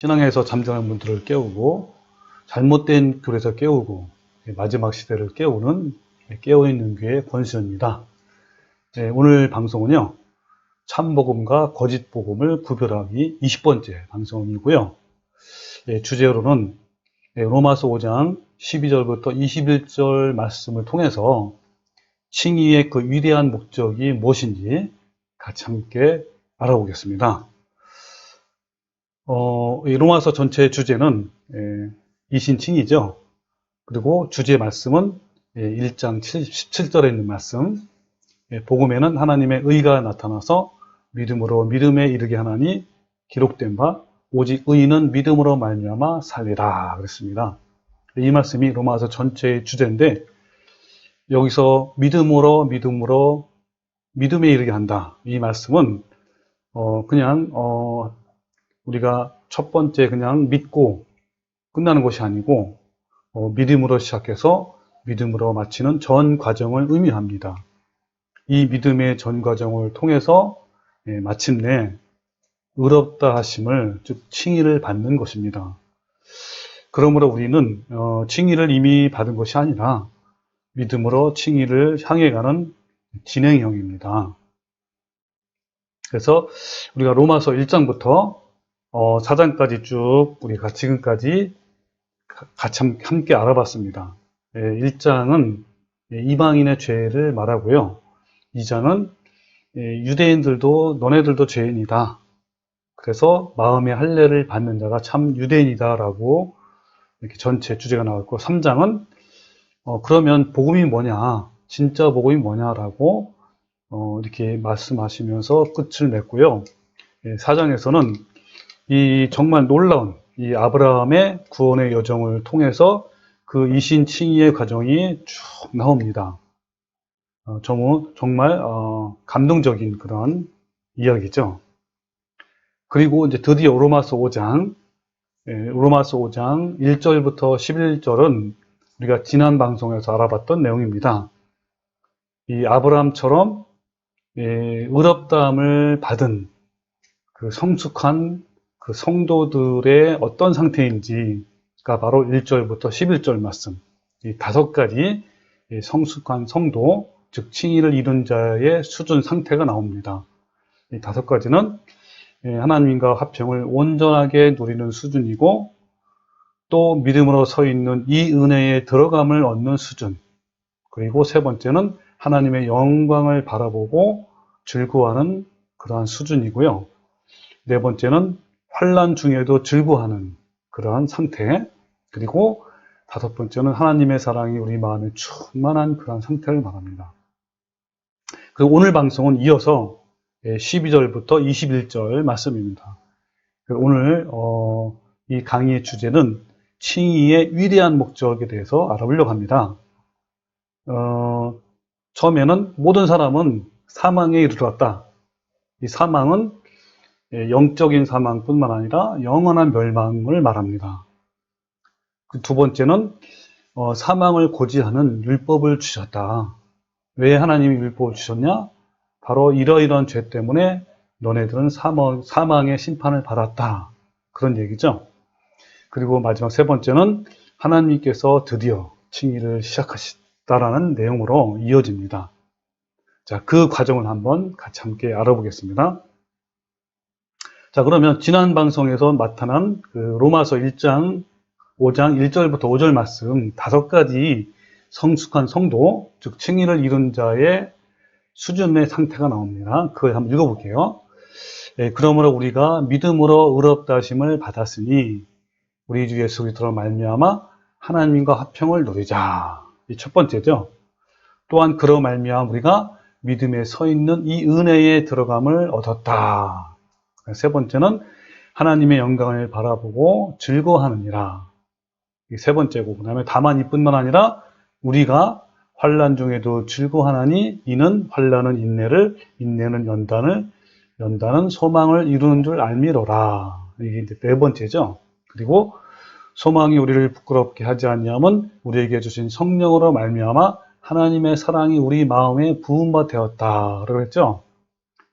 신앙에서 잠자는 분들을 깨우고 잘못된 교리에서 깨우고 마지막 시대를 깨우는 깨어있는 교회 권수현입니다. 오늘 방송은요, 참복음과 거짓복음을 구별하기 20번째 방송이고요. 주제로는 로마서 5장 12절부터 21절 말씀을 통해서 칭의의 그 위대한 목적이 무엇인지 같이 함께 알아보겠습니다. 이 로마서 전체의 주제는 이신칭의죠. 그리고 주제 말씀은 1장 17절에 있는 말씀, 복음에는 하나님의 의가 나타나서 믿음으로 믿음에 이르게 하나니 기록된 바 오직 의인은 믿음으로 말미암아 살리라 그랬습니다. 이 말씀이 로마서 전체의 주제인데, 여기서 믿음으로 믿음에 이르게 한다, 이 말씀은 그냥 우리가 첫 번째 그냥 믿고 끝나는 것이 아니고 믿음으로 시작해서 믿음으로 마치는 전 과정을 의미합니다. 이 믿음의 전 과정을 통해서 마침내 의롭다 하심을, 즉 칭의를 받는 것입니다. 그러므로 우리는 칭의를 이미 받은 것이 아니라 믿음으로 칭의를 향해 가는 진행형입니다. 그래서 우리가 로마서 1장부터 4장까지 쭉 우리가 지금까지 같이 함께 알아봤습니다. 1장은 이방인의 죄를 말하고요. 2장은 유대인들도 너네들도 죄인이다. 그래서 마음의 할례를 받는 자가 참 유대인이다 라고 이렇게 전체 주제가 나왔고, 3장은 그러면 복음이 뭐냐, 진짜 복음이 뭐냐라고 이렇게 말씀하시면서 끝을 맺고요. 4장에서는 이 정말 놀라운 이 아브라함의 구원의 여정을 통해서 그 이신칭의의 과정이 쭉 나옵니다. 정말 감동적인 그런 이야기죠. 그리고 이제 드디어 로마서 5장 1절부터 11절은 우리가 지난 방송에서 알아봤던 내용입니다. 이 아브라함처럼 의롭다함을 받은 그 성숙한 그 성도들의 어떤 상태인지가 바로 1절부터 11절 말씀, 이 5가지 성숙한 성도, 즉 칭의를 이룬 자의 수준 상태가 나옵니다. 이 5가지는 하나님과 화평을 온전하게 누리는 수준이고, 또 믿음으로 서 있는 이 은혜에 들어감을 얻는 수준, 그리고 세 번째는 하나님의 영광을 바라보고 즐거워하는 그러한 수준이고요. 네 번째는 환난 중에도 즐거워하는 그러한 상태, 그리고 5번째는 하나님의 사랑이 우리 마음에 충만한 그러한 상태를 말합니다. 그리고 오늘 방송은 이어서 12절부터 21절 말씀입니다. 오늘 이 강의의 주제는 칭의의 위대한 목적에 대해서 알아보려고 합니다. 처음에는 모든 사람은 사망에 이르렀다. 이 사망은 영적인 사망뿐만 아니라 영원한 멸망을 말합니다. 그 두 번째는 사망을 고지하는 율법을 주셨다. 왜 하나님이 율법을 주셨냐? 바로 이러이러한 죄 때문에 너네들은 사망의 심판을 받았다, 그런 얘기죠. 그리고 마지막 세 번째는 하나님께서 드디어 칭의를 시작하셨다라는 내용으로 이어집니다. 자, 그 과정을 한번 같이 함께 알아보겠습니다. 자, 그러면 지난 방송에서 나타난 그 로마서 1장 5장 1절부터 5절 말씀 5가지 성숙한 성도, 즉 칭의를 이룬 자의 수준의 상태가 나옵니다. 그걸 한번 읽어볼게요. 그러므로 우리가 믿음으로 의롭다 하심을 받았으니 우리 주 예수 그리스도로 말미암아 하나님과 화평을 누리자. 이 첫 번째죠. 또한 그로 말미암아 우리가 믿음에 서 있는 이 은혜에 들어감을 얻었다. 세 번째는 하나님의 영광을 바라보고 즐거워하느니라. 이 세 번째고, 그 다음에 다만 이뿐만 아니라 우리가 환난 중에도 즐거워하나니 이는 환난은 인내를, 인내는 연단은 소망을 이루는 줄 알미로라. 이게 이제 네 번째죠. 그리고 소망이 우리를 부끄럽게 하지 않냐면 우리에게 주신 성령으로 말미암아 하나님의 사랑이 우리 마음에 부은 바 되었다, 그러고 했죠.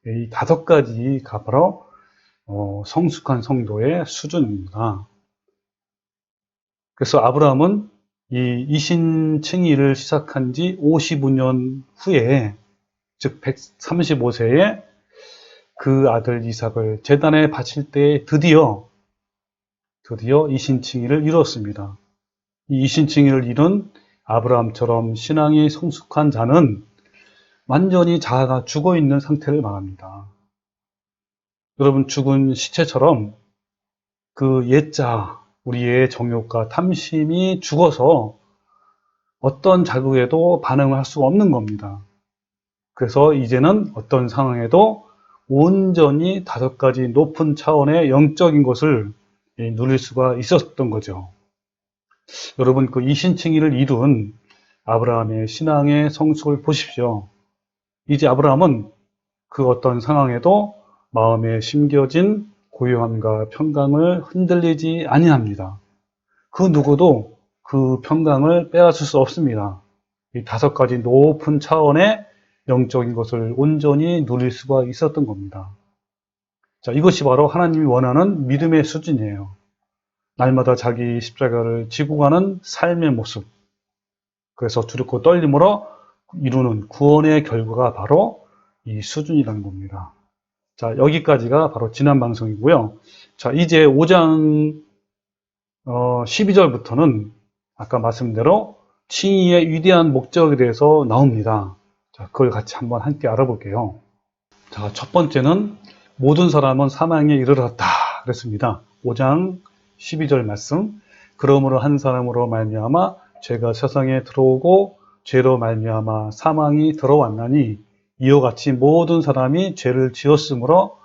이 5가지가 바로 성숙한 성도의 수준입니다. 그래서 아브라함은 이 이신칭의를 시작한 지 55년 후에, 즉 135세에 그 아들 이삭을 제단에 바칠 때 드디어 이신칭의를 이루었습니다. 이 이신칭의를 이룬 아브라함처럼 신앙이 성숙한 자는 완전히 자아가 죽어 있는 상태를 말합니다. 여러분, 죽은 시체처럼 그 옛자, 우리의 정욕과 탐심이 죽어서 어떤 자극에도 반응을 할 수가 없는 겁니다. 그래서 이제는 어떤 상황에도 온전히 5가지 높은 차원의 영적인 것을 누릴 수가 있었던 거죠. 여러분, 그 이신칭의를 이룬 아브라함의 신앙의 성숙을 보십시오. 이제 아브라함은 그 어떤 상황에도 마음에 심겨진 고요함과 평강을 흔들리지 아니합니다. 그 누구도 그 평강을 빼앗을 수 없습니다. 이 5가지 높은 차원의 영적인 것을 온전히 누릴 수가 있었던 겁니다. 자, 이것이 바로 하나님이 원하는 믿음의 수준이에요. 날마다 자기 십자가를 지고 가는 삶의 모습. 그래서 두렵고 떨림으로 이루는 구원의 결과가 바로 이 수준이라는 겁니다. 자, 여기까지가 바로 지난 방송이고요. 자, 이제 5장 12절부터는 아까 말씀대로 칭의의 위대한 목적에 대해서 나옵니다. 자, 그걸 같이 한번 함께 알아볼게요. 자, 첫 번째는 모든 사람은 사망에 이르렀다 그랬습니다. 5장 12절 말씀. 그러므로 한 사람으로 말미암아 죄가 세상에 들어오고 죄로 말미암아 사망이 들어왔나니 이와 같이 모든 사람이 죄를 지었으므로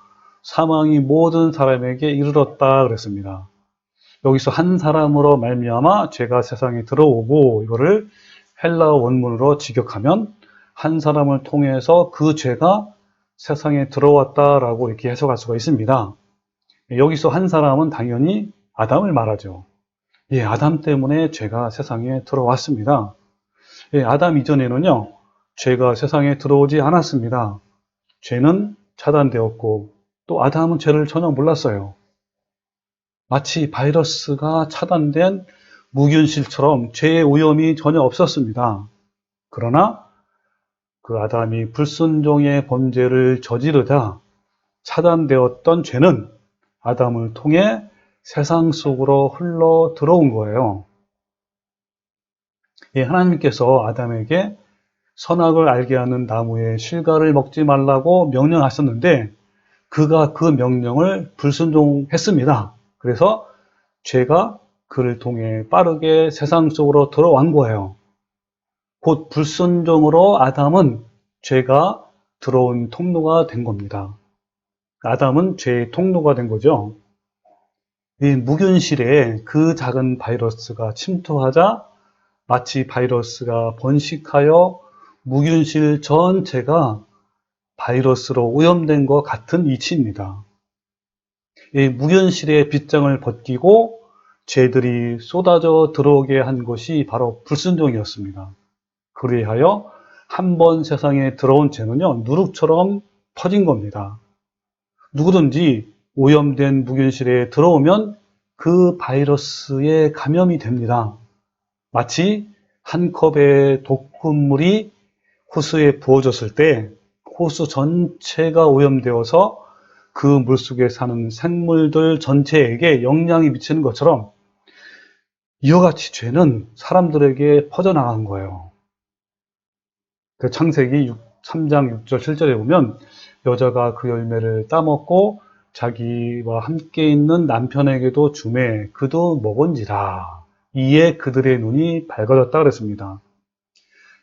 사망이 모든 사람에게 이르렀다 그랬습니다. 여기서 한 사람으로 말미암아 죄가 세상에 들어오고, 이거를 헬라어 원문으로 직역하면 한 사람을 통해서 그 죄가 세상에 들어왔다라고 이렇게 해석할 수가 있습니다. 여기서 한 사람은 당연히 아담을 말하죠. 예, 아담 때문에 죄가 세상에 들어왔습니다. 예, 아담 이전에는요, 죄가 세상에 들어오지 않았습니다. 죄는 차단되었고, 또 아담은 죄를 전혀 몰랐어요. 마치 바이러스가 차단된 무균실처럼 죄의 오염이 전혀 없었습니다. 그러나 그 아담이 불순종의 범죄를 저지르자 차단되었던 죄는 아담을 통해 세상 속으로 흘러 들어온 거예요. 예, 하나님께서 아담에게 선악을 알게 하는 나무의 실과를 먹지 말라고 명령하셨는데 그가 그 명령을 불순종했습니다. 그래서 죄가 그를 통해 빠르게 세상 속으로 들어온 거예요. 곧 불순종으로 아담은 죄가 들어온 통로가 된 겁니다. 아담은 죄의 통로가 된 거죠. 이 무균실에 그 작은 바이러스가 침투하자 마치 바이러스가 번식하여 무균실 전체가 바이러스로 오염된 것 같은 이치입니다. 이 무균실의 빗장을 벗기고 죄들이 쏟아져 들어오게 한 것이 바로 불순종이었습니다. 그리하여 한 번 세상에 들어온 죄는요, 누룩처럼 퍼진 겁니다. 누구든지 오염된 무균실에 들어오면 그 바이러스에 감염이 됩니다. 마치 한 컵의 독극물이 호수에 부어졌을 때 호수 전체가 오염되어서 그 물속에 사는 생물들 전체에게 영향이 미치는 것처럼 이와 같이 죄는 사람들에게 퍼져나간 거예요. 그 창세기 3장 6절 7절에 보면 여자가 그 열매를 따먹고 자기와 함께 있는 남편에게도 주매 그도 먹은지라 이에 그들의 눈이 밝아졌다 그랬습니다.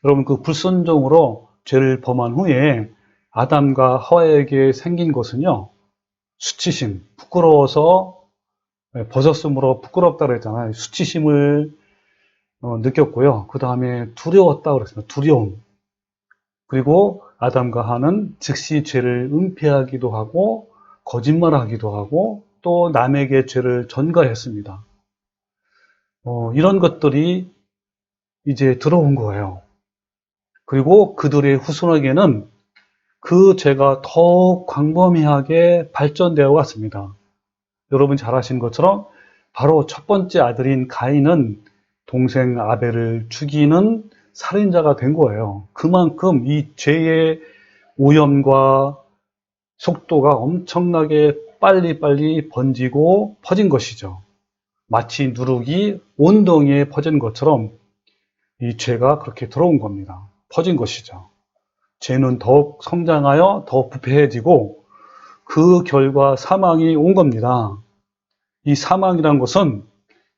여러분, 그 불순종으로 죄를 범한 후에 아담과 하와에게 생긴 것은요, 수치심, 부끄러워서 벗었으므로 부끄럽다 그랬잖아요. 수치심을 느꼈고요. 그 다음에 두려웠다 그랬습니다. 두려움. 그리고 아담과 하는 즉시 죄를 은폐하기도 하고 거짓말하기도 하고 또 남에게 죄를 전가했습니다. 이런 것들이 이제 들어온 거예요. 그리고 그들의 후손에게는 그 죄가 더욱 광범위하게 발전되어 갔습니다. 여러분 잘 아시는 것처럼 바로 첫 번째 아들인 가인은 동생 아벨을 죽이는 살인자가 된 거예요. 그만큼 이 죄의 오염과 속도가 엄청나게 빨리빨리 번지고 퍼진 것이죠. 마치 누룩이 온덩이에 퍼진 것처럼 이 죄가 그렇게 들어온 겁니다. 퍼진 것이죠. 죄는 더욱 성장하여 더 부패해지고 그 결과 사망이 온 겁니다. 이 사망이란 것은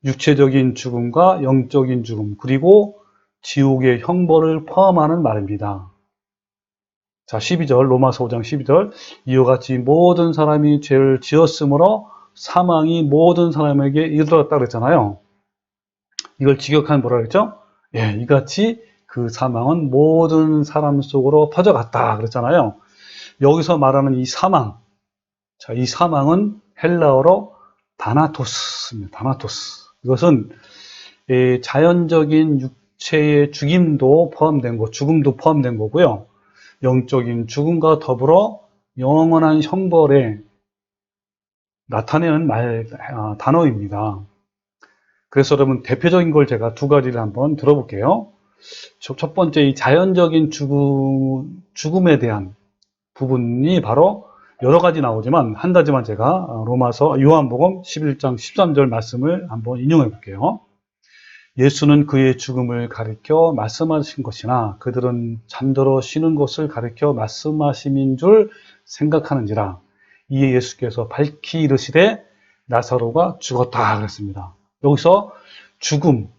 육체적인 죽음과 영적인 죽음, 그리고 지옥의 형벌을 포함하는 말입니다. 자, 12절, 로마서 5장 12절. 이와 같이 모든 사람이 죄를 지었으므로 사망이 모든 사람에게 이르렀다 그랬잖아요. 이걸 직역하면 뭐라 그랬죠? 예, 이같이 그 사망은 모든 사람 속으로 퍼져갔다 그랬잖아요. 여기서 말하는 이 사망. 자, 이 사망은 헬라어로 다나토스입니다. 다나토스. 이것은 자연적인 육체의 죽임도 포함된 거, 죽음도 포함된 거고요. 영적인 죽음과 더불어 영원한 형벌에 나타내는 단어입니다. 그래서 여러분 대표적인 걸 제가 두 가지를 한번 들어볼게요. 첫 번째, 이 자연적인 죽음에 대한 부분이 바로 여러 가지 나오지만 한 가지만 제가 요한복음 11장 13절 말씀을 한번 인용해 볼게요. 예수는 그의 죽음을 가리켜 말씀하신 것이나 그들은 잠들어 쉬는 것을 가리켜 말씀하심인 줄 생각하는지라. 이에 예수께서 밝히 이르시되 나사로가 죽었다 그랬습니다. 여기서 죽음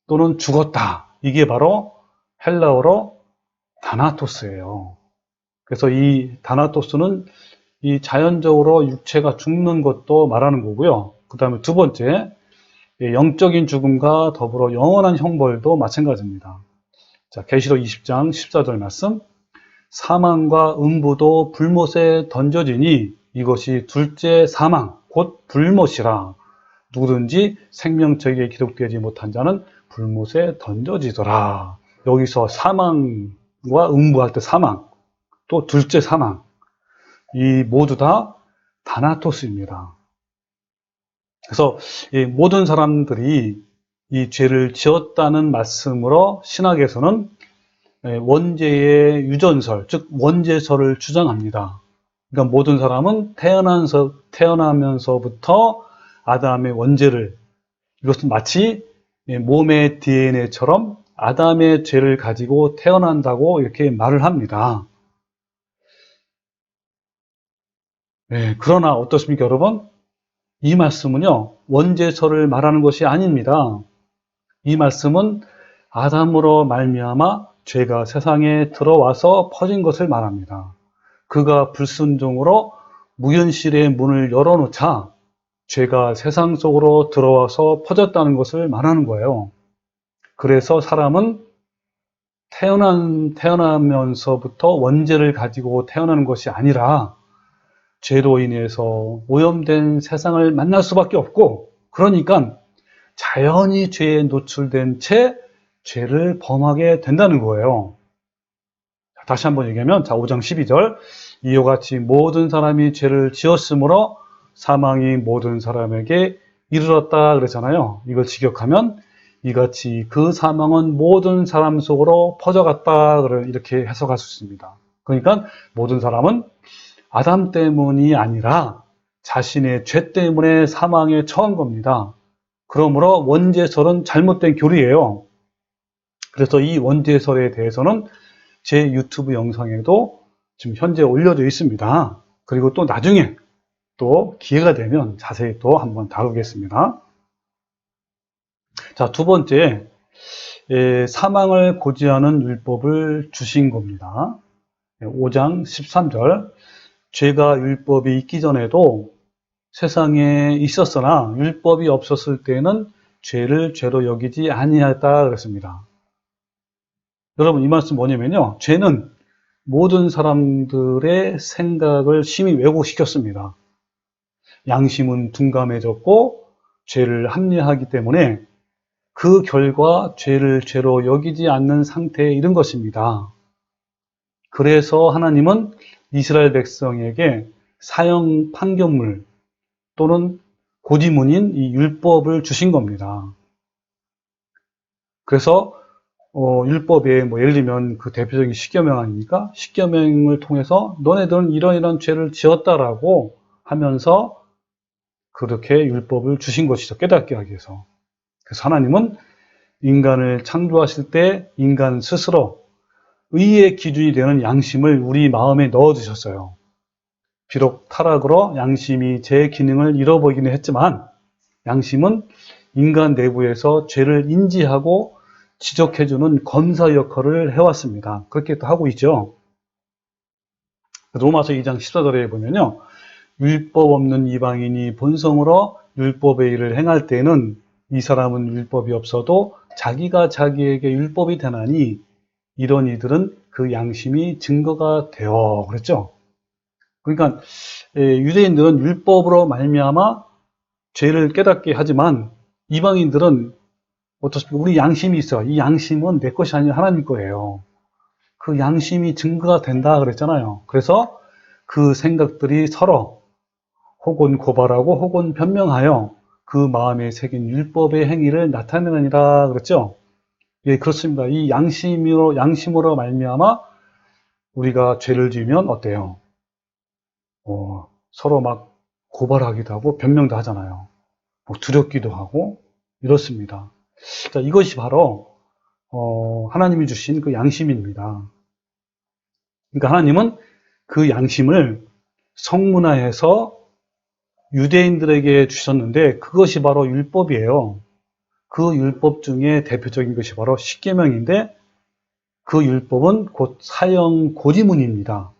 또는 죽었다, 이게 바로 헬라어로 다나토스예요. 그래서 이 다나토스는 이 자연적으로 육체가 죽는 것도 말하는 거고요. 그 다음에 두 번째, 영적인 죽음과 더불어 영원한 형벌도 마찬가지입니다. 자, 계시록 20장 14절 말씀. 사망과 음부도 불못에 던져지니 이것이 둘째 사망 곧 불못이라. 누구든지 생명책에 기록되지 못한 자는 불못에 던져지더라. 여기서 사망과 음부할 때 사망, 또 둘째 사망, 이 모두 다 다나토스입니다. 그래서 이 모든 사람들이 이 죄를 지었다는 말씀으로 신학에서는 원죄의 유전설, 즉 원죄설을 주장합니다. 그러니까 모든 사람은 태어나면서부터 아담의 원죄를, 이것은 마치 몸의 DNA처럼 아담의 죄를 가지고 태어난다고 이렇게 말을 합니다. 그러나 어떻습니까, 여러분? 이 말씀은요, 원죄설을 말하는 것이 아닙니다. 이 말씀은 아담으로 말미암아 죄가 세상에 들어와서 퍼진 것을 말합니다. 그가 불순종으로 무현실의 문을 열어놓자 죄가 세상 속으로 들어와서 퍼졌다는 것을 말하는 거예요. 그래서 사람은 태어나면서부터 원죄를 가지고 태어나는 것이 아니라 죄로 인해서 오염된 세상을 만날 수밖에 없고, 그러니까 자연히 죄에 노출된 채 죄를 범하게 된다는 거예요. 다시 한번 얘기하면, 자, 5장 12절. 이와 같이 모든 사람이 죄를 지었으므로 사망이 모든 사람에게 이르렀다 그랬잖아요. 이걸 직역하면 이같이 그 사망은 모든 사람 속으로 퍼져갔다, 이렇게 해석할 수 있습니다. 그러니까 모든 사람은 아담 때문이 아니라 자신의 죄 때문에 사망에 처한 겁니다. 그러므로 원죄설은 잘못된 교리예요. 그래서 이 원죄설에 대해서는 제 유튜브 영상에도 지금 현재 올려져 있습니다. 그리고 또 나중에 또 기회가 되면 자세히 또 한번 다루겠습니다. 자, 두 번째, 사망을 고지하는 율법을 주신 겁니다. 5장 13절. 죄가 율법이 있기 전에도 세상에 있었으나 율법이 없었을 때는 죄를 죄로 여기지 아니하였다 그랬습니다. 여러분, 이 말씀 뭐냐면요, 죄는 모든 사람들의 생각을 심히 왜곡시켰습니다. 양심은 둔감해졌고 죄를 합리화하기 때문에 그 결과 죄를 죄로 여기지 않는 상태에 이른 것입니다. 그래서 하나님은 이스라엘 백성에게 사형 판결문 또는 고지문인 이 율법을 주신 겁니다. 그래서 율법에 뭐 예를 들면 그 대표적인 십계명 아닙니까? 십계명을 통해서 너네들은 이런 죄를 지었다라고 하면서 그렇게 율법을 주신 것이죠. 깨닫게 하기 위해서. 그래서 하나님은 인간을 창조하실 때 인간 스스로 의의 기준이 되는 양심을 우리 마음에 넣어주셨어요. 비록 타락으로 양심이 제 기능을 잃어버리기는 했지만 양심은 인간 내부에서 죄를 인지하고 지적해주는 검사 역할을 해왔습니다. 그렇게 또 하고 있죠. 로마서 2장 14절에 보면요. 율법 없는 이방인이 본성으로 율법의 일을 행할 때에는 이 사람은 율법이 없어도 자기가 자기에게 율법이 되나니 이런 이들은 그 양심이 증거가 되어 그랬죠. 그러니까 유대인들은 율법으로 말미암아 죄를 깨닫게 하지만 이방인들은 어떻습니까? 우리 양심이 있어. 이 양심은 내 것이 아니라 하나님 거예요. 그 양심이 증거가 된다 그랬잖아요. 그래서 그 생각들이 서로 혹은 고발하고 혹은 변명하여 그 마음에 새긴 율법의 행위를 나타내느니라 그랬죠. 예, 그렇습니다. 이 양심으로 말미암아 우리가 죄를 지으면 어때요? 서로 막 고발하기도 하고 변명도 하잖아요. 뭐 두렵기도 하고 이렇습니다. 자, 이것이 바로 하나님이 주신 그 양심입니다. 그러니까 하나님은 그 양심을 성문화해서 유대인들에게 주셨는데 그것이 바로 율법이에요. 그 율법 중에 대표적인 것이 바로 십계명인데 그 율법은 곧 사형 고지문입니다.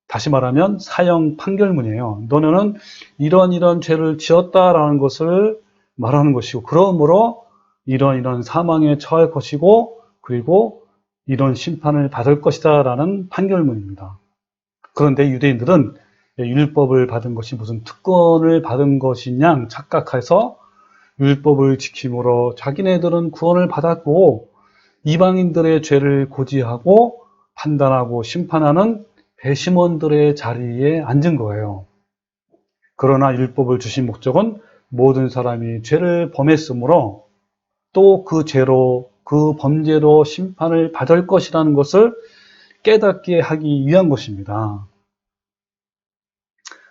다시 말하면 사형 판결문이에요. 너네는 이런 죄를 지었다라는 것을 말하는 것이고 그러므로 이런 사망에 처할 것이고 그리고 이런 심판을 받을 것이다 라는 판결문입니다. 그런데 유대인들은 율법을 받은 것이 무슨 특권을 받은 것이냐 착각해서 율법을 지킴으로 자기네들은 구원을 받았고 이방인들의 죄를 고지하고 판단하고 심판하는 배심원들의 자리에 앉은 거예요. 그러나 율법을 주신 목적은 모든 사람이 죄를 범했으므로 또 그 죄로 그 범죄로 심판을 받을 것이라는 것을 깨닫게 하기 위한 것입니다.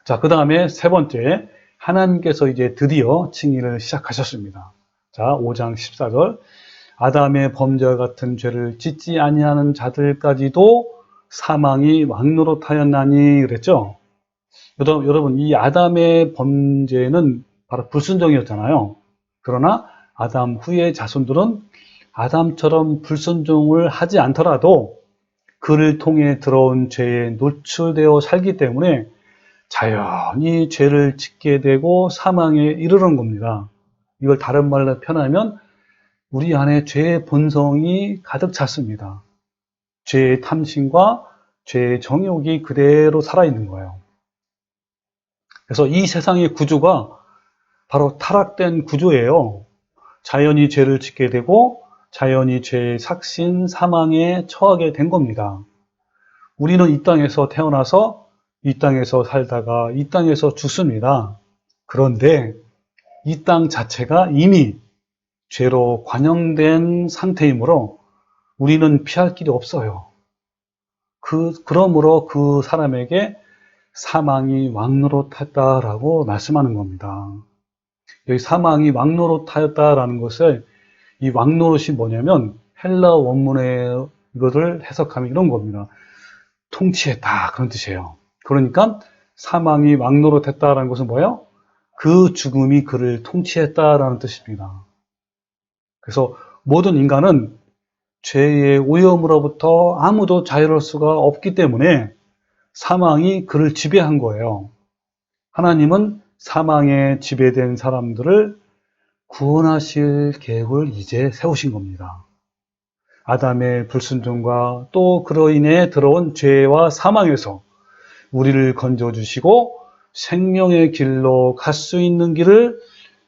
자, 그 다음에 세 번째, 하나님께서 이제 드디어 칭의를 시작하셨습니다. 자, 5장 14절. 아담의 범죄와 같은 죄를 짓지 아니하는 자들까지도 사망이 왕노릇하였나니 그랬죠. 여러분, 이 아담의 범죄는 바로 불순종이었잖아요. 그러나 아담 후의 자손들은 아담처럼 불순종을 하지 않더라도 그를 통해 들어온 죄에 노출되어 살기 때문에 자연히 죄를 짓게 되고 사망에 이르는 겁니다. 이걸 다른 말로 표현하면 우리 안에 죄의 본성이 가득 찼습니다. 죄의 탐심과 죄의 정욕이 그대로 살아있는 거예요. 그래서 이 세상의 구조가 바로 타락된 구조예요. 자연히 죄를 짓게 되고 자연히 죄의 삭신, 사망에 처하게 된 겁니다. 우리는 이 땅에서 태어나서 이 땅에서 살다가 이 땅에서 죽습니다. 그런데 이 땅 자체가 이미 죄로 관영된 상태이므로 우리는 피할 길이 없어요. 그러므로 그 사람에게 사망이 왕노릇했다라고 말씀하는 겁니다. 여기 사망이 왕노릇하였다라는 것을 이 왕노릇이 뭐냐면 헬라 원문의 이것을 해석하면 이런 겁니다. 통치했다 그런 뜻이에요. 그러니까 사망이 왕노릇했다라는 것은 뭐예요? 그 죽음이 그를 통치했다라는 뜻입니다. 그래서 모든 인간은 죄의 오염으로부터 아무도 자유로울 수가 없기 때문에 사망이 그를 지배한 거예요. 하나님은 사망에 지배된 사람들을 구원하실 계획을 이제 세우신 겁니다. 아담의 불순종과 또 그로 인해 들어온 죄와 사망에서 우리를 건져주시고 생명의 길로 갈 수 있는 길을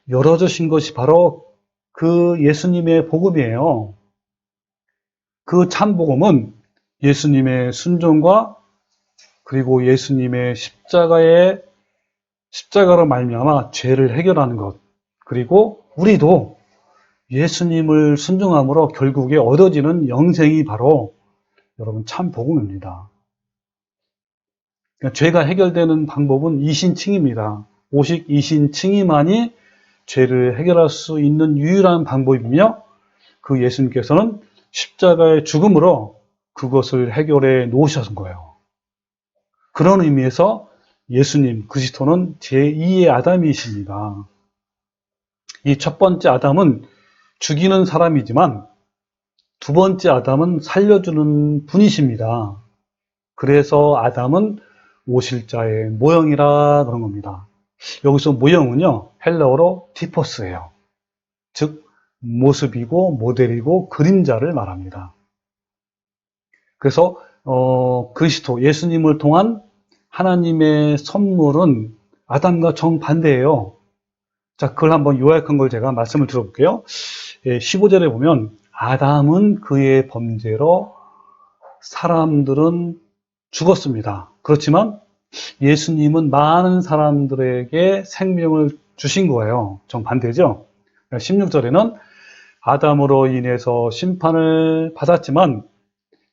열어주신 것이 바로 그 예수님의 복음이에요. 그 참 복음은 예수님의 순종과 그리고 예수님의 십자가로 말미암아 죄를 해결하는 것, 그리고 우리도 예수님을 순종함으로 결국에 얻어지는 영생이 바로 여러분 참 복음입니다. 그러니까 죄가 해결되는 방법은 이신칭입니다. 오직 이신칭이만이 죄를 해결할 수 있는 유일한 방법이며 그 예수님께서는 십자가의 죽음으로 그것을 해결해 놓으셨은 거예요. 그런 의미에서 예수님 그리스도는 제2의 아담이십니다. 이 첫 번째 아담은 죽이는 사람이지만 두 번째 아담은 살려주는 분이십니다. 그래서 아담은 오실자의 모형이라 그런 겁니다. 여기서 모형은요, 헬라어로 티포스예요. 즉 모습이고 모델이고 그림자를 말합니다. 그래서 그리스도 예수님을 통한 하나님의 선물은 아담과 정반대예요. 자, 그걸 한번 요약한 걸 제가 말씀을 드려볼게요. 15절에 보면 아담은 그의 범죄로 사람들은 죽었습니다. 그렇지만 예수님은 많은 사람들에게 생명을 주신 거예요. 정반대죠. 16절에는 아담으로 인해서 심판을 받았지만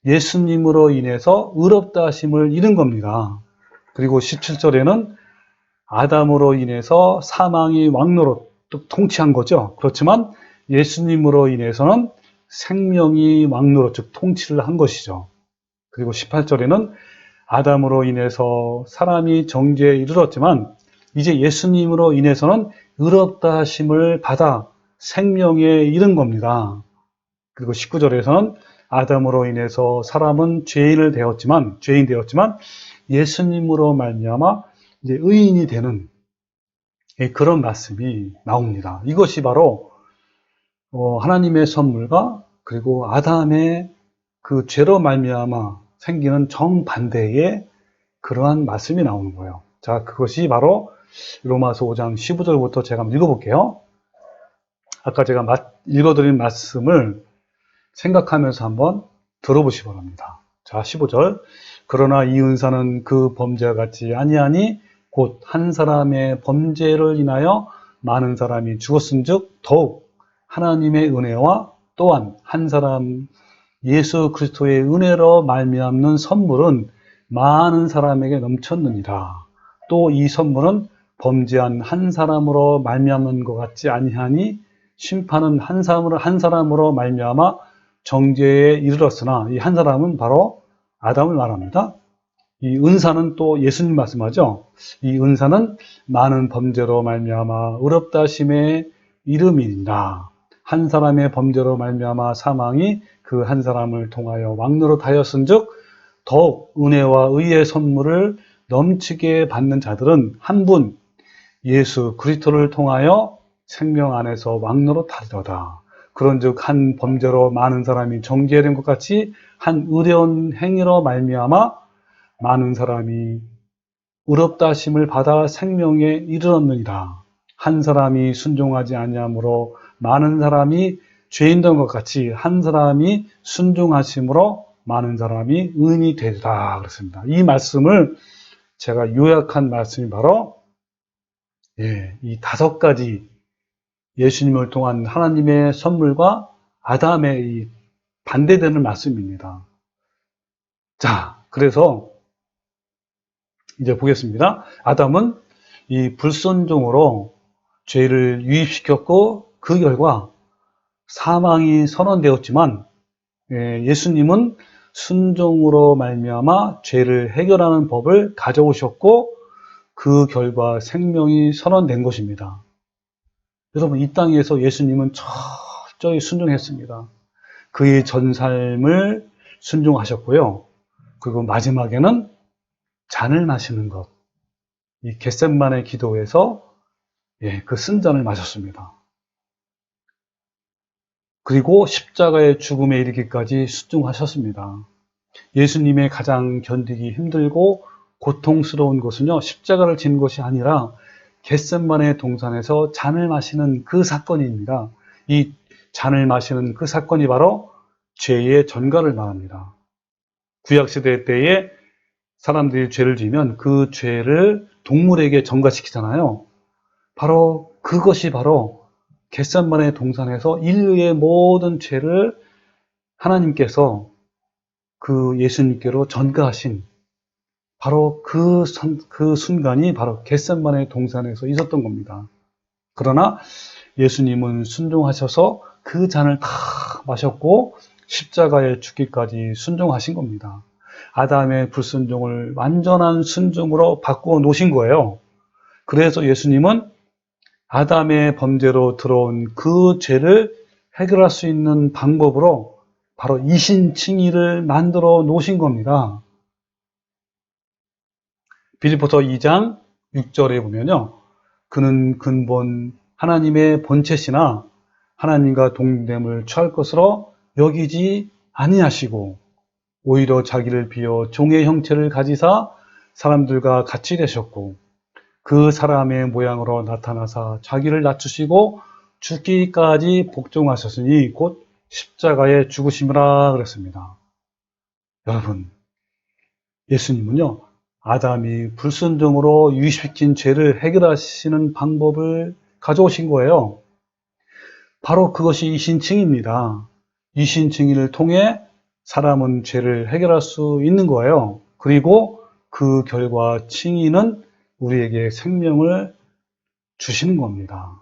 예수님으로 인해서 의롭다 하심을 잃은 겁니다. 그리고 17절에는 아담으로 인해서 사망이 왕노로 통치한 거죠. 그렇지만 예수님으로 인해서는 생명이 왕노로 즉 통치를 한 것이죠. 그리고 18절에는 아담으로 인해서 사람이 정죄에 이르렀지만 이제 예수님으로 인해서는 의롭다 하심을 받아 생명에 이른 겁니다. 그리고 19절에서는 아담으로 인해서 사람은 죄인 되었지만 예수님으로 말미암아 이제 의인이 되는 그런 말씀이 나옵니다. 이것이 바로 하나님의 선물과 그리고 아담의 그 죄로 말미암아 생기는 정반대의 그러한 말씀이 나오는 거예요. 자, 그것이 바로 로마서 5장 15절부터 제가 한번 읽어볼게요. 아까 제가 읽어드린 말씀을 생각하면서 한번 들어보시기 바랍니다. 자, 15절. 그러나 이 은사는 그 범죄와 같지 아니하니 곧 한 사람의 범죄를 인하여 많은 사람이 죽었은즉 더욱 하나님의 은혜와 또한 한 사람 예수 그리스도의 은혜로 말미암는 선물은 많은 사람에게 넘쳤느니라. 또 이 선물은 범죄한 한 사람으로 말미암는 것 같지 아니하니 심판은 한 사람으로 말미암아 정죄에 이르렀으나 이 한 사람은 바로 아담을 말합니다. 이 은사는 또 예수님 말씀하죠. 이 은사는 많은 범죄로 말미암아 의롭다 하심의 이름이니라. 한 사람의 범죄로 말미암아 사망이 그 한 사람을 통하여 왕노릇하였은즉 더욱 은혜와 의의 선물을 넘치게 받는 자들은 한 분 예수 그리스도를 통하여 생명 안에서 왕노릇하리로다. 그런즉 한 범죄로 많은 사람이 정죄된 것 같이 한 의로운 행위로 말미암아 많은 사람이 의롭다 하심을 받아 생명에 이르렀느니라. 한 사람이 순종하지 아니함으로 많은 사람이 죄인 된 것 같이 한 사람이 순종하심으로 많은 사람이 의인이 되리라 그랬습니다. 이 말씀을 제가 요약한 말씀이 바로 이 5가지 예수님을 통한 하나님의 선물과 아담의 이 반대되는 말씀입니다. 자, 그래서 이제 보겠습니다. 아담은 이 불순종으로 죄를 유입시켰고 그 결과 사망이 선언되었지만 예수님은 순종으로 말미암아 죄를 해결하는 법을 가져오셨고 그 결과 생명이 선언된 것입니다. 여러분, 이 땅에서 예수님은 철저히 순종했습니다. 그의 전 삶을 순종하셨고요. 그리고 마지막에는 잔을 마시는 것, 이 겟세마네 기도에서 그 쓴 잔을 마셨습니다. 그리고 십자가의 죽음에 이르기까지 순종하셨습니다. 예수님의 가장 견디기 힘들고 고통스러운 것은요, 십자가를 지는 것이 아니라 겟세마네 동산에서 잔을 마시는 그 사건입니다. 이 잔을 마시는 그 사건이 바로 죄의 전가를 말합니다. 구약시대 때에 사람들이 죄를 지으면 그 죄를 동물에게 전가시키잖아요. 바로 그것이 바로 겟셋마네 동산에서 인류의 모든 죄를 하나님께서 그 예수님께로 전가하신 바로 그 순간이 바로 겟셋마네 동산에서 있었던 겁니다. 그러나 예수님은 순종하셔서 그 잔을 다 마셨고 십자가에 죽기까지 순종하신 겁니다. 아담의 불순종을 완전한 순종으로 바꾸어 놓으신 거예요. 그래서 예수님은 아담의 범죄로 들어온 그 죄를 해결할 수 있는 방법으로 바로 이신칭의를 만들어 놓으신 겁니다. 빌립보서 2장 6절에 보면요. 그는 근본 하나님의 본체시나 하나님과 동됨을 취할 것으로 여기지 아니하시고 오히려 자기를 비어 종의 형체를 가지사 사람들과 같이 되셨고 그 사람의 모양으로 나타나사 자기를 낮추시고 죽기까지 복종하셨으니 곧 십자가에 죽으심이라 그랬습니다. 여러분, 예수님은요, 아담이 불순종으로 유입시킨 죄를 해결하시는 방법을 가져오신 거예요. 바로 그것이 이신칭의입니다. 이신칭의를 통해 사람은 죄를 해결할 수 있는 거예요. 그리고 그 결과 칭의는 우리에게 생명을 주시는 겁니다.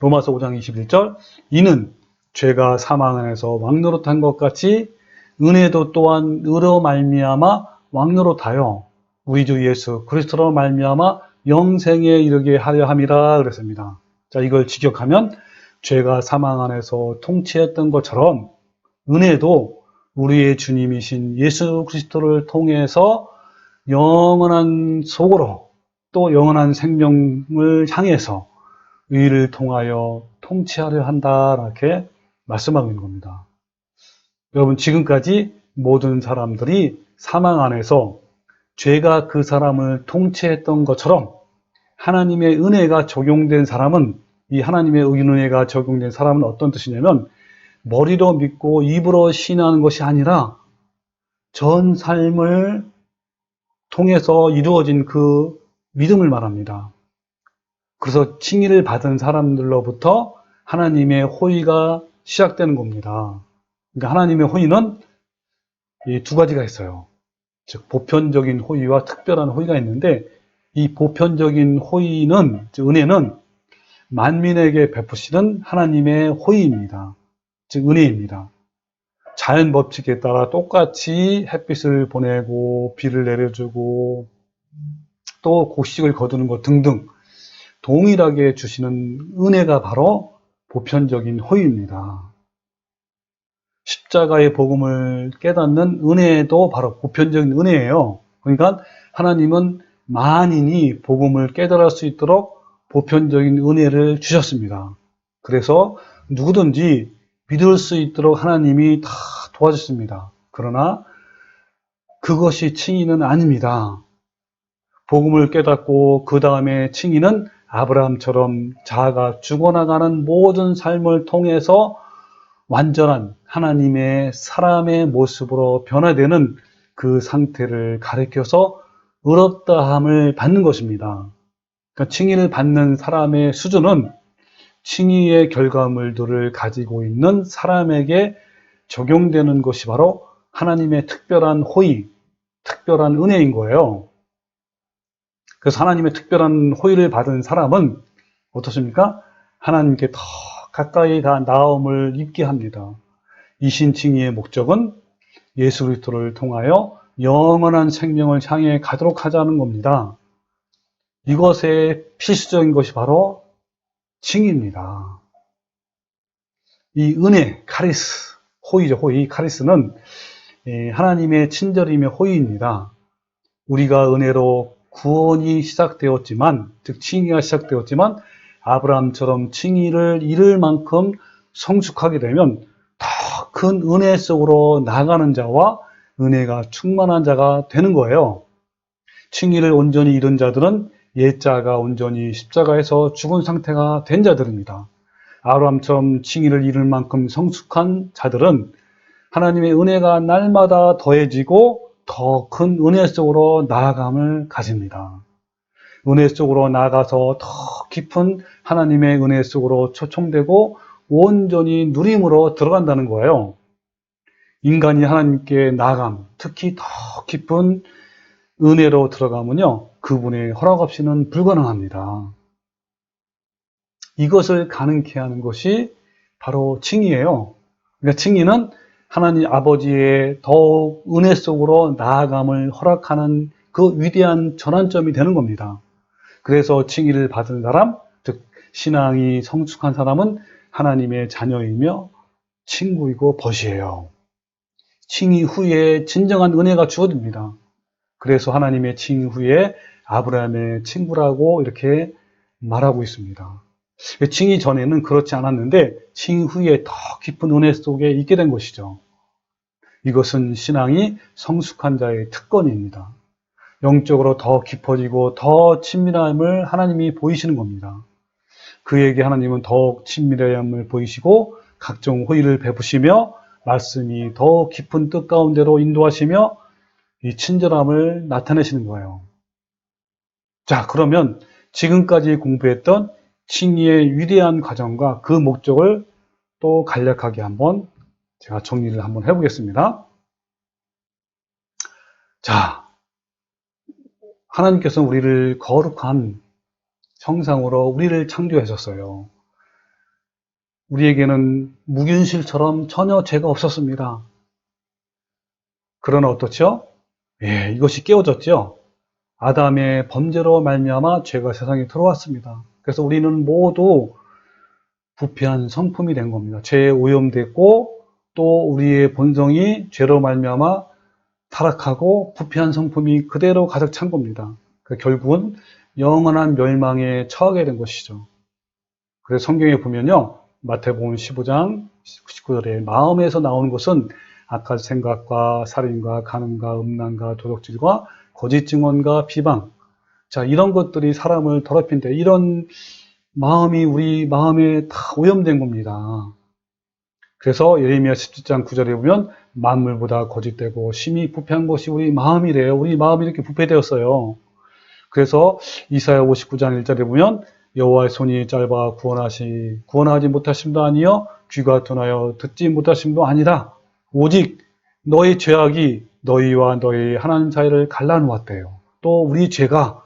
로마서 5장 21절 이는 죄가 사망 안에서 왕노릇한 것 같이 은혜도 또한 의로 말미암아 왕노릇하여 우리 주 예수 그리스도로 말미암아 영생에 이르게 하려 함이라 그랬습니다. 자, 이걸 직역하면 죄가 사망 안에서 통치했던 것처럼 은혜도 우리의 주님이신 예수 그리스도를 통해서 영원한 속으로 또 영원한 생명을 향해서 의를 통하여 통치하려 한다 이렇게 말씀하고 있는 겁니다. 여러분, 지금까지 모든 사람들이 사망 안에서 죄가 그 사람을 통치했던 것처럼 하나님의 은혜가 적용된 사람은, 이 하나님의 은혜가 적용된 사람은 어떤 뜻이냐면 머리로 믿고 입으로 신하는 것이 아니라 전 삶을 통해서 이루어진 그 믿음을 말합니다. 그래서 칭의를 받은 사람들로부터 하나님의 호의가 시작되는 겁니다. 그러니까 하나님의 호의는 이 두 가지가 있어요. 즉 보편적인 호의와 특별한 호의가 있는데, 이 보편적인 호의는, 즉 은혜는 만민에게 베푸시는 하나님의 호의입니다. 즉 은혜입니다. 자연 법칙에 따라 똑같이 햇빛을 보내고 비를 내려주고 또 곡식을 거두는 것 등등 동일하게 주시는 은혜가 바로 보편적인 호의입니다. 십자가의 복음을 깨닫는 은혜도 바로 보편적인 은혜예요. 그러니까 하나님은 만인이 복음을 깨달을 수 있도록 보편적인 은혜를 주셨습니다. 그래서 누구든지 믿을 수 있도록 하나님이 다 도와줬습니다. 그러나 그것이 칭의는 아닙니다. 복음을 깨닫고 그 다음에 칭의는 아브라함처럼 자아가 죽어나가는 모든 삶을 통해서 완전한 하나님의 사람의 모습으로 변화되는 그 상태를 가리켜서 의롭다함을 받는 것입니다. 그러니까 칭의를 받는 사람의 수준은 칭의의 결과물들을 가지고 있는 사람에게 적용되는 것이 바로 하나님의 특별한 호의, 특별한 은혜인 거예요. 그래서 하나님의 특별한 호의를 받은 사람은 어떻습니까? 하나님께 더 가까이 나아옴을 입게 합니다. 이신칭의의 목적은 예수 그리스도를 통하여 영원한 생명을 향해 가도록 하자는 겁니다. 이것의 필수적인 것이 바로 칭의입니다. 이 은혜, 카리스, 호의죠, 호의. 카리스는 하나님의 친절임의 호의입니다. 우리가 은혜로 구원이 시작되었지만, 즉 칭의가 시작되었지만 아브라함처럼 칭의를 이룰 만큼 성숙하게 되면 더 큰 은혜 속으로 나가는 자와 은혜가 충만한 자가 되는 거예요. 칭의를 온전히 이룬 자들은 옛자가 온전히 십자가에서 죽은 상태가 된 자들입니다. 아브라함처럼 칭의를 이룰 만큼 성숙한 자들은 하나님의 은혜가 날마다 더해지고 더 큰 은혜 속으로 나아감을 가집니다. 은혜 속으로 나아가서 더 깊은 하나님의 은혜 속으로 초청되고 온전히 누림으로 들어간다는 거예요. 인간이 하나님께 나아감, 특히 더 깊은 은혜로 들어가면요, 그분의 허락 없이는 불가능합니다. 이것을 가능케 하는 것이 바로 칭의예요. 그러니까 칭의는 하나님 아버지의 더욱 은혜 속으로 나아감을 허락하는 그 위대한 전환점이 되는 겁니다. 그래서 칭의를 받은 사람, 즉 신앙이 성숙한 사람은 하나님의 자녀이며 친구이고 벗이에요. 칭의 후에 진정한 은혜가 주어집니다. 그래서 하나님의 칭의 후에 아브라함의 친구라고 이렇게 말하고 있습니다. 칭의 전에는 그렇지 않았는데 칭의 후에 더 깊은 은혜 속에 있게 된 것이죠. 이것은 신앙이 성숙한 자의 특권입니다. 영적으로 더 깊어지고 더 친밀함을 하나님이 보이시는 겁니다. 그에게 하나님은 더욱 친밀함을 보이시고 각종 호의를 베푸시며 말씀이 더 깊은 뜻 가운데로 인도하시며 이 친절함을 나타내시는 거예요. 자, 그러면 지금까지 공부했던 칭의의 위대한 과정과 그 목적을 또 간략하게 한번 제가 정리를 한번 해보겠습니다. 자, 하나님께서 우리를 거룩한 형상으로 우리를 창조하셨어요. 우리에게는 무균실처럼 전혀 죄가 없었습니다. 그러나 어떻죠? 예, 이것이 깨어졌죠. 아담의 범죄로 말미암아 죄가 세상에 들어왔습니다. 그래서 우리는 모두 부패한 성품이 된 겁니다. 죄에 오염됐고 또 우리의 본성이 죄로 말미암아 타락하고 부패한 성품이 그대로 가득 찬 겁니다. 결국은 영원한 멸망에 처하게 된 것이죠. 그래서 성경에 보면요, 마태복음 15장 19절에 마음에서 나오는 것은 악한 생각과 살인과 간음과 음란과 도둑질과 거짓 증언과 비방, 자, 이런 것들이 사람을 더럽힌데 이런 마음이 우리 마음에 다 오염된 겁니다. 그래서 예레미야 17장 9절에 보면 만물보다 거짓되고 심히 부패한 것이 우리 마음이래요. 우리 마음이 이렇게 부패되었어요. 그래서 이사야 59장 1절에 보면 여호와의 손이 짧아 구원하지 못하심도 아니요 귀가 둔하여 듣지 못하심도 아니라 오직 너희 죄악이 너희와 너희 하나님 사이를 갈라놓았대요. 또 우리 죄가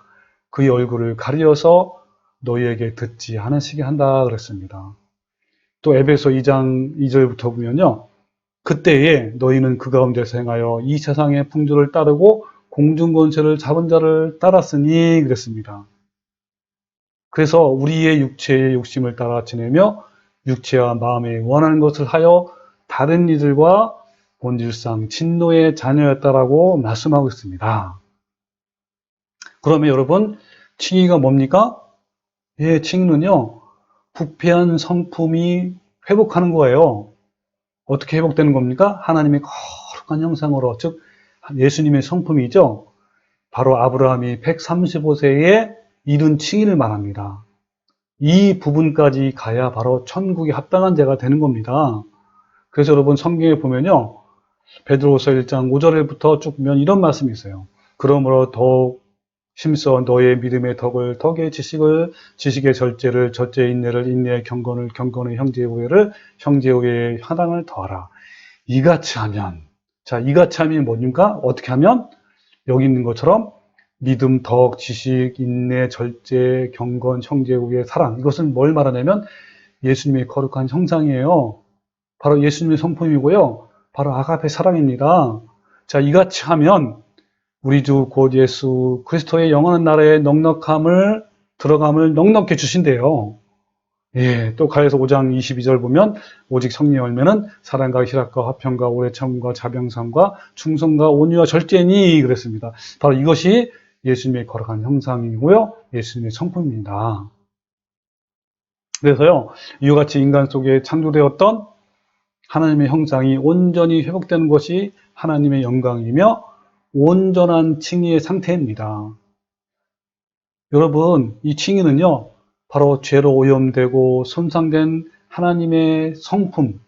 그의 얼굴을 가리어서 너희에게 듣지 않으시게 한다 그랬습니다. 또 에베소 2장 2절부터 보면요, 그때에 너희는 그 가운데서 행하여 이 세상의 풍조를 따르고 공중권세를 잡은 자를 따랐으니 그랬습니다. 그래서 우리의 육체의 욕심을 따라 지내며 육체와 마음에 원하는 것을 하여 다른 이들과 본질상 진노의 자녀였다라고 말씀하고 있습니다. 그러면 여러분, 칭의가 뭡니까? 예, 칭의는요, 부패한 성품이 회복하는 거예요. 어떻게 회복되는 겁니까? 하나님의 거룩한 형상으로, 즉 예수님의 성품이죠. 바로 아브라함이 135세에 이룬 칭의를 말합니다. 이 부분까지 가야 바로 천국에 합당한 자가 되는 겁니다. 그래서 여러분 성경에 보면요, 베드로후서 1장 5절부터 쭉 보면 이런 말씀이 있어요. 그러므로 더욱 힘써 너의 믿음의 덕을 덕의 지식의 절제를 절제의 인내를 인내의 경건을 경건의 형제의 우애를 형제의 우애의 하당을 더하라. 이같이 하면, 자, 이같이 하면 뭡니까? 어떻게 하면? 여기 있는 것처럼 믿음, 덕, 지식, 인내, 절제, 경건, 형제의 우애, 사랑, 이것은 뭘 말하냐면 예수님의 거룩한 형상이에요. 바로 예수님의 성품이고요. 바로 아가페 사랑입니다. 자, 이같이 하면 우리 주 곧 예수 그리스도의 영원한 나라에 들어감을 넉넉히 주신대요. 예, 또 가에서 5장 22절 보면 오직 성령의 열매는 사랑과 희락과 화평과 오래 참음과 자병성과 충성과 온유와 절제니 그랬습니다. 바로 이것이 예수님의 거룩한 형상이고요, 예수님의 성품입니다. 그래서요, 이와 같이 인간 속에 창조되었던 하나님의 형상이 온전히 회복되는 것이 하나님의 영광이며 온전한 칭의의 상태입니다. 여러분, 이 칭의는요, 바로 죄로 오염되고 손상된 하나님의 성품,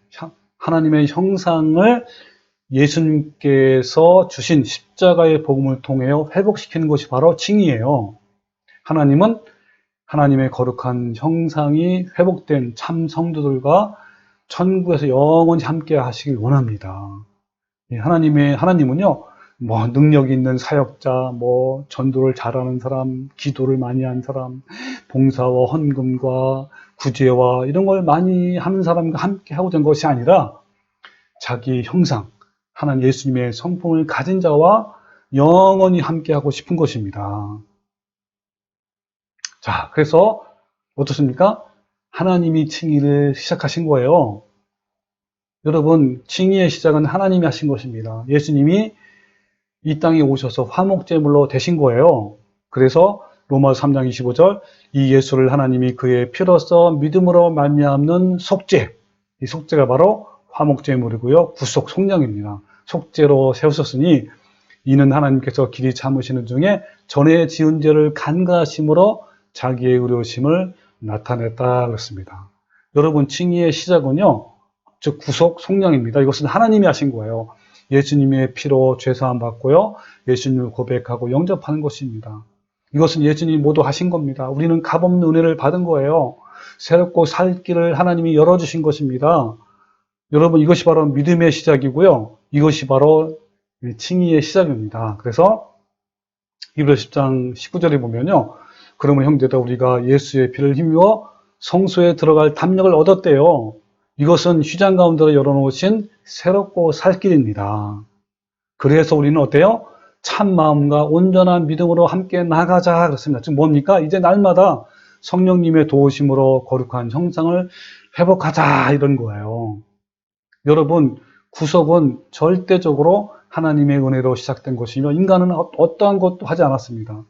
하나님의 형상을 예수님께서 주신 십자가의 복음을 통해 회복시키는 것이 바로 칭의예요. 하나님은 하나님의 거룩한 형상이 회복된 참 성도들과 천국에서 영원히 함께 하시길 원합니다. 하나님은요, 능력 있는 사역자, 전도를 잘하는 사람, 기도를 많이 한 사람, 봉사와 헌금과 구제와 이런 걸 많이 하는 사람과 함께 하고자 한 것이 아니라 자기 형상, 하나님 예수님의 성품을 가진 자와 영원히 함께 하고 싶은 것입니다. 자, 그래서 어떻습니까? 하나님이 칭의를 시작하신 거예요. 여러분, 칭의의 시작은 하나님이 하신 것입니다. 예수님이 이 땅에 오셔서 화목제물로 되신 거예요. 그래서 로마서 3장 25절 이 예수를 하나님이 그의 피로써 믿음으로 말미암는 속죄, 이 속죄가 바로 화목제물이고요. 구속 속량입니다. 속죄로 세우셨으니 이는 하나님께서 길이 참으시는 중에 전에 지은 죄를 간과하심으로 자기의 의로우심을 나타냈다 그랬습니다. 여러분, 칭의의 시작은요, 즉 구속 속량입니다. 이것은 하나님이 하신 거예요. 예수님의 피로 죄사함 받고요, 예수님을 고백하고 영접하는 것입니다. 이것은 예수님이 모두 하신 겁니다. 우리는 값없는 은혜를 받은 거예요. 새롭고 살 길을 하나님이 열어주신 것입니다. 여러분, 이것이 바로 믿음의 시작이고요. 이것이 바로 칭의의 시작입니다. 그래서 히브리서 10장 19절에 보면요, 그러면 형제들 우리가 예수의 피를 힘입어 성소에 들어갈 담력을 얻었대요. 이것은 휘장 가운데로 열어놓으신 새롭고 살 길입니다. 그래서 우리는 어때요? 참 마음과 온전한 믿음으로 함께 나가자 그렇습니다. 즉 뭡니까? 이제 날마다 성령님의 도우심으로 거룩한 형상을 회복하자 이런 거예요. 여러분, 구속은 절대적으로 하나님의 은혜로 시작된 것이며 인간은 어떠한 것도 하지 않았습니다.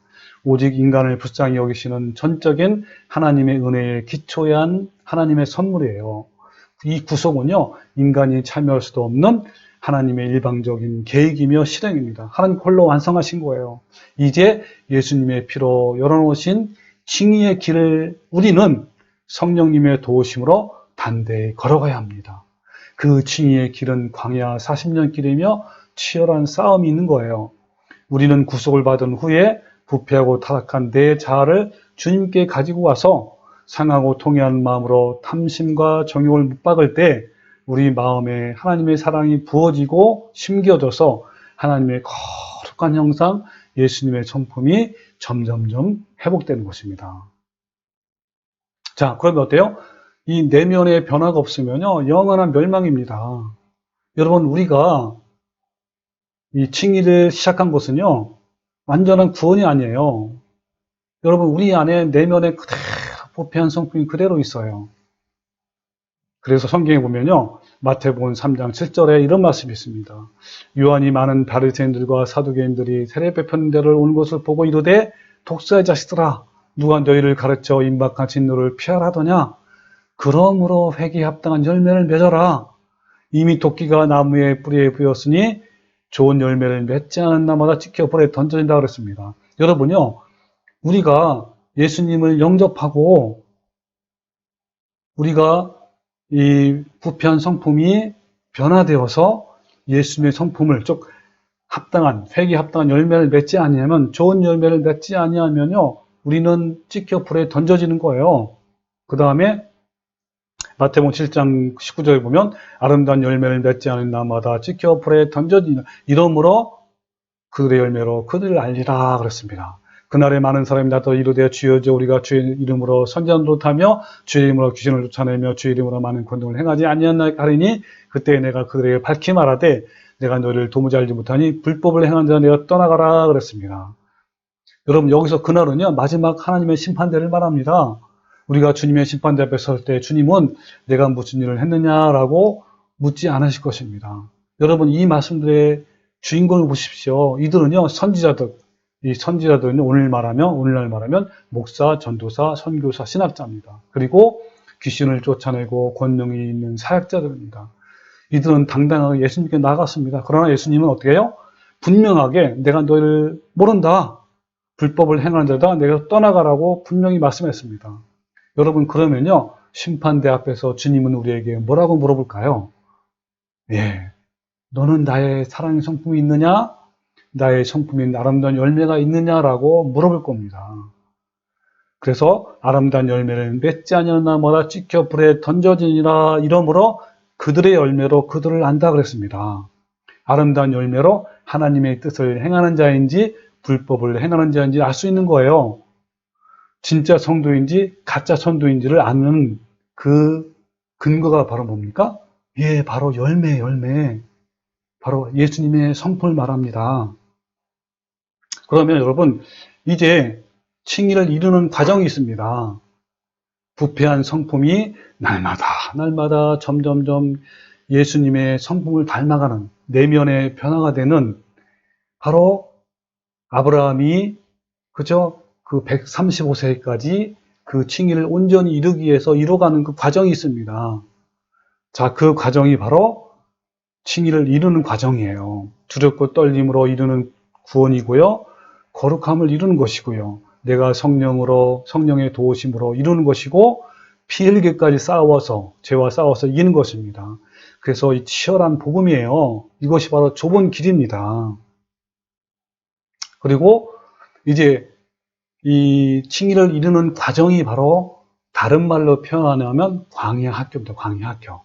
오직 인간을 불쌍히 여기시는 전적인 하나님의 은혜에 기초한 하나님의 선물이에요. 이 구속은요, 인간이 참여할 수도 없는 하나님의 일방적인 계획이며 실행입니다. 하나님 홀로 완성하신 거예요. 이제 예수님의 피로 열어놓으신 칭의의 길을 우리는 성령님의 도우심으로 단대히 걸어가야 합니다. 그 칭의의 길은 광야 40년 길이며 치열한 싸움이 있는 거예요. 우리는 구속을 받은 후에 부패하고 타락한 내 자아를 주님께 가지고 와서 상하고 통회한 마음으로 탐심과 정욕을 못 박을 때 우리 마음에 하나님의 사랑이 부어지고 심겨져서 하나님의 거룩한 형상, 예수님의 성품이 점점점 회복되는 것입니다. 자, 그러면 어때요? 이 내면의 변화가 없으면요, 영원한 멸망입니다. 여러분, 우리가 이 칭의를 시작한 것은요, 완전한 구원이 아니에요. 여러분, 우리 안에 내면에 그대로 부패한 성품이 그대로 있어요. 그래서 성경에 보면요, 마태복음 3장 7절에 이런 말씀이 있습니다. 요한이 많은 바리새인들과 사두개인들이 세례 베푸는 데를 온 것을 보고 이르되 독사의 자식들아, 누가 너희를 가르쳐 임박한 진노를 피하라더냐? 그러므로 회개에 합당한 열매를 맺어라. 이미 도끼가 나무의 뿌리에 부였으니 좋은 열매를 맺지 않은 나마다 찍혀 불에 던져진다 그랬습니다. 여러분요, 우리가 예수님을 영접하고 우리가 이 부패한 성품이 변화되어서 예수님의 성품을 즉 합당한 회개에 합당한 열매를 맺지 아니하면 좋은 열매를 맺지 아니하면요, 우리는 찍혀 불에 던져지는 거예요. 그 다음에 마태복음 7장 19절에 보면 아름다운 열매를 맺지 않은 나마다 찍혀 불에 던져지는 이러므로 그들의 열매로 그들을 알리라 그랬습니다. 그날에 많은 사람이 나도 이르되 주여 우리가 주의 이름으로 선지자를 노릇하며 주의 이름으로 귀신을 쫓아내며 주의 이름으로 많은 권능을 행하지 아니하나 하리니 그때 내가 그들에게 밝히 말하되 내가 너희를 도무지 알지 못하니 불법을 행한 자 내가 떠나가라 그랬습니다. 여러분, 여기서 그날은요, 마지막 하나님의 심판대를 말합니다. 우리가 주님의 심판대 앞에 설 때 주님은 내가 무슨 일을 했느냐라고 묻지 않으실 것입니다. 여러분, 이 말씀들의 주인공을 보십시오. 이들은요, 선지자들. 이 선지자들은 오늘날 말하면 목사, 전도사, 선교사, 신학자입니다. 그리고 귀신을 쫓아내고 권능이 있는 사역자들입니다. 이들은 당당하게 예수님께 나갔습니다. 그러나 예수님은 어떻게 해요? 분명하게 내가 너희를 모른다. 불법을 행하는 자다. 내가 떠나가라고 분명히 말씀했습니다. 여러분, 그러면요, 심판대 앞에서 주님은 우리에게 뭐라고 물어볼까요? 예, 너는 나의 사랑의 성품이 있느냐? 나의 성품인 아름다운 열매가 있느냐라고 물어볼 겁니다. 그래서 아름다운 열매를 맺지 아니하나 뭐다 찍혀 불에 던져지니라 이러므로 그들의 열매로 그들을 안다 그랬습니다. 아름다운 열매로 하나님의 뜻을 행하는 자인지 불법을 행하는 자인지 알 수 있는 거예요. 진짜 성도인지 가짜 성도인지를 아는 그 근거가 바로 뭡니까? 예, 바로 열매. 바로 예수님의 성품을 말합니다. 그러면 여러분, 이제 칭의를 이루는 과정이 있습니다. 부패한 성품이 날마다 점점점 예수님의 성품을 닮아가는 내면의 변화가 되는 바로 아브라함이 그저 그 135세까지 그 칭의를 온전히 이루기 위해서 이뤄가는 그 과정이 있습니다. 자, 그 과정이 바로 칭의를 이루는 과정이에요. 두렵고 떨림으로 이루는 구원이고요. 거룩함을 이루는 것이고요. 내가 성령의 도우심으로 이루는 것이고 피 흘리기까지 싸워서 죄와 싸워서 이기는 것입니다. 그래서 이 치열한 복음이에요. 이것이 바로 좁은 길입니다. 그리고 이제 이 칭의를 이루는 과정이 바로 다른 말로 표현하면 광야 학교입니다. 광야 학교.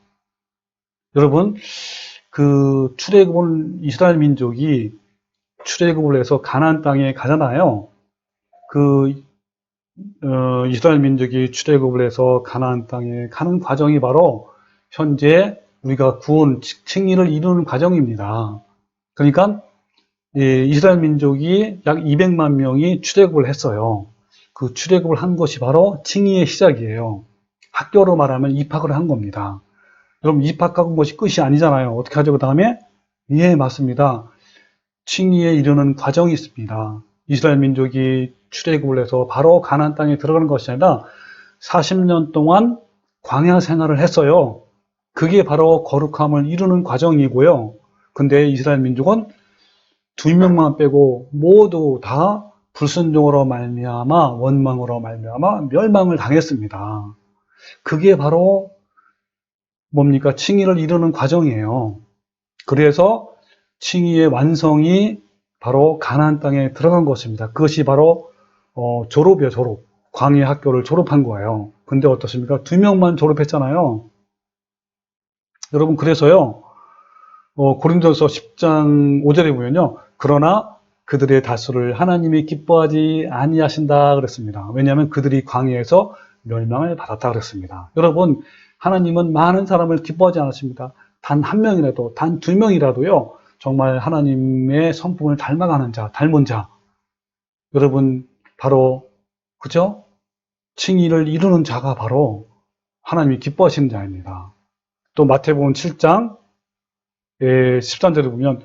여러분, 그 출애굽은 이스라엘 민족이 출애굽을 해서 가나안 땅에 가잖아요. 이스라엘 민족이 출애굽을 해서 가나안 땅에 가는 과정이 바로 현재 우리가 구원 칭의를 이루는 과정입니다. 그러니까 이스라엘 민족이 약 200만 명이 출애굽을 했어요. 그 출애굽을 한 것이 바로 칭의의 시작이에요. 학교로 말하면 입학을 한 겁니다. 여러분, 입학한 것이 끝이 아니잖아요. 어떻게 하죠, 그 다음에? 예, 맞습니다. 칭의에 이르는 과정이 있습니다. 이스라엘 민족이 출애굽을 해서 바로 가나안 땅에 들어가는 것이 아니라 40년 동안 광야 생활을 했어요. 그게 바로 거룩함을 이루는 과정이고요. 근데 이스라엘 민족은 2명만 빼고 모두 다 불순종으로 말미암아 원망으로 말미암아 멸망을 당했습니다. 그게 바로 뭡니까? 칭의를 이루는 과정이에요. 그래서 칭의의 완성이 바로 가나안 땅에 들어간 것입니다. 그것이 바로 졸업이에요. 졸업. 광야 학교를 졸업한 거예요. 근데 어떻습니까? 2명만 졸업했잖아요. 여러분, 그래서요, 고린도서 10장 5절에 보면요, 그러나 그들의 다수를 하나님이 기뻐하지 아니하신다 그랬습니다. 왜냐하면 그들이 광야에서 멸망을 받았다 그랬습니다. 여러분, 하나님은 많은 사람을 기뻐하지 않으십니다. 단 한 명이라도, 단 2명이라도요, 정말 하나님의 성품을 닮아가는 자, 닮은 자. 여러분, 바로, 그죠? 칭의를 이루는 자가 바로 하나님이 기뻐하시는 자입니다. 또 마태복음 7장 13절에 보면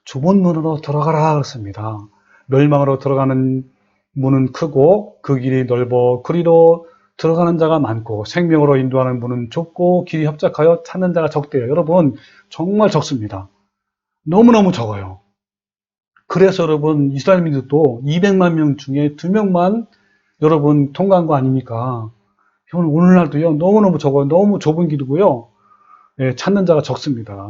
좁은 문으로 들어가라 그랬습니다. 멸망으로 들어가는 문은 크고 그 길이 넓어 그리로 들어가는 자가 많고 생명으로 인도하는 문은 좁고 길이 협착하여 찾는 자가 적대요. 여러분, 정말 적습니다. 너무너무 적어요. 그래서 여러분, 이스라엘 민족도 200만 명 중에 2명만 여러분 통과한 거 아닙니까? 오늘날도요, 너무너무 적어요. 너무 좁은 길이고요. 찾는 자가 적습니다.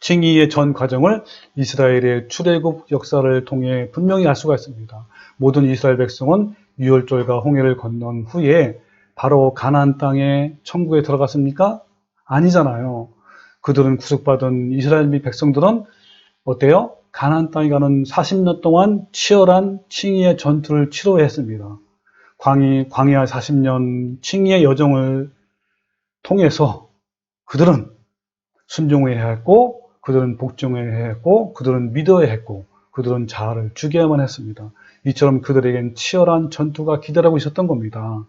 칭의의 전 과정을 이스라엘의 출애굽 역사를 통해 분명히 알 수가 있습니다. 모든 이스라엘 백성은 유월절과 홍해를 건넌 후에 바로 가나안 땅에 천국에 들어갔습니까? 아니잖아요. 그들은 구속받은 이스라엘 및 백성들은 어때요? 가나안 땅에 가는 40년 동안 치열한 칭의의 전투를 치러야 했습니다. 광야 40년 칭의의 여정을 통해서 그들은 순종해야 했고, 그들은 복종해야 했고, 그들은 믿어야 했고, 그들은 자아를 죽여야만 했습니다. 이처럼 그들에겐 치열한 전투가 기다리고 있었던 겁니다.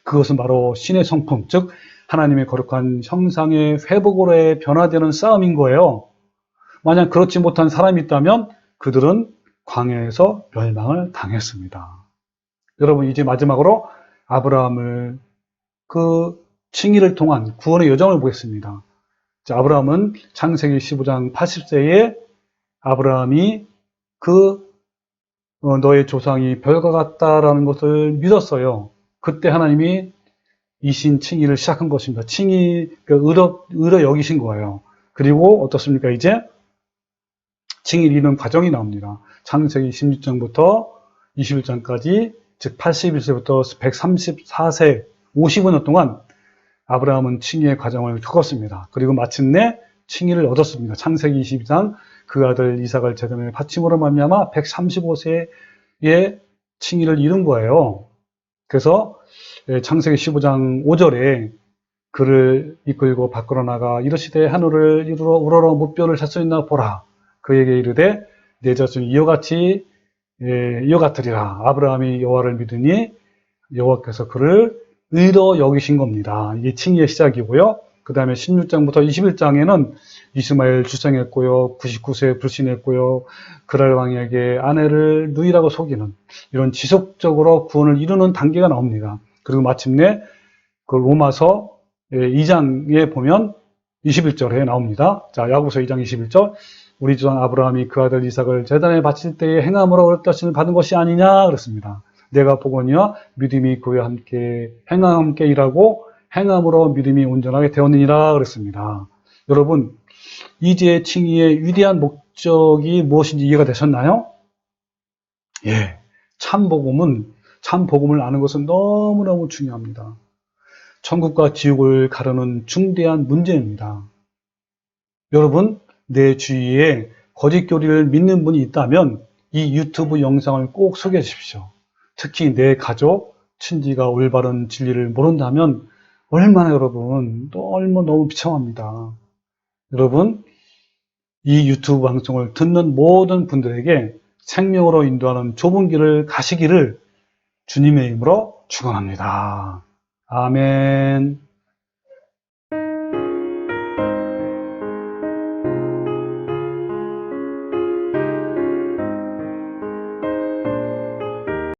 그것은 바로 신의 성품, 즉 하나님의 거룩한 형상의 회복으로의 변화되는 싸움인 거예요. 만약 그렇지 못한 사람이 있다면 그들은 광야에서 멸망을 당했습니다. 여러분, 이제 마지막으로 아브라함을 그 칭의를 통한 구원의 여정을 보겠습니다. 자, 아브라함은 창세기 15장 80세에 아브라함이 너의 조상이 별과 같다라는 것을 믿었어요. 그때 하나님이 이신 칭의를 시작한 것입니다. 칭의, 의로 여기신 거예요. 그리고 어떻습니까? 이제 칭의를 이루는 과정이 나옵니다. 창세기 16장부터 21장까지, 즉 81세부터 134세 50여 동안 아브라함은 칭의의 과정을 겪었습니다. 그리고 마침내 칭의를 얻었습니다. 창세기 22장 그 아들 이삭을 제단에 바침으로 말미암아 135세에 칭의를 이룬 거예요. 그래서 창세기 15장 5절에 그를 이끌고 밖으로 나가 이르시되 하늘을 이루러 우러러 무뼈를 찰 수 있나 보라. 그에게 이르되 내 자손이 이와 같으리라. 아브라함이 여호와를 믿으니 여호와께서 그를 의로 여기신 겁니다. 이게 칭의의 시작이고요. 그 다음에 16장부터 21장에는 이스마엘 출생했고요. 99세에 불신했고요. 그랄 왕에게 아내를 누이라고 속이는 이런 지속적으로 구원을 이루는 단계가 나옵니다. 그리고 마침내 그 로마서 2장에 보면 21절에 나옵니다. 자, 야고보서 2장 21절. 우리 조상 아브라함이 그 아들 이삭을 제단에 바칠 때에 행함으로 어렵다심을 받은 것이 아니냐 그랬습니다. 내가 보거니와 믿음이 그와 함께 행함과 함께 일하고 행함으로 믿음이 온전하게 되었느니라 그랬습니다. 여러분, 이제 칭의의 위대한 목적이 무엇인지 이해가 되셨나요? 예, 참 복음을 아는 것은 너무너무 중요합니다. 천국과 지옥을 가르는 중대한 문제입니다. 여러분, 내 주위에 거짓 교리를 믿는 분이 있다면 이 유튜브 영상을 꼭 소개해 주십시오. 특히 내 가족, 친지가 올바른 진리를 모른다면 얼마나 여러분 너무 비참합니다. 여러분, 이 유튜브 방송을 듣는 모든 분들에게 생명으로 인도하는 좁은 길을 가시기를 주님의 이름으로 축원합니다. 아멘.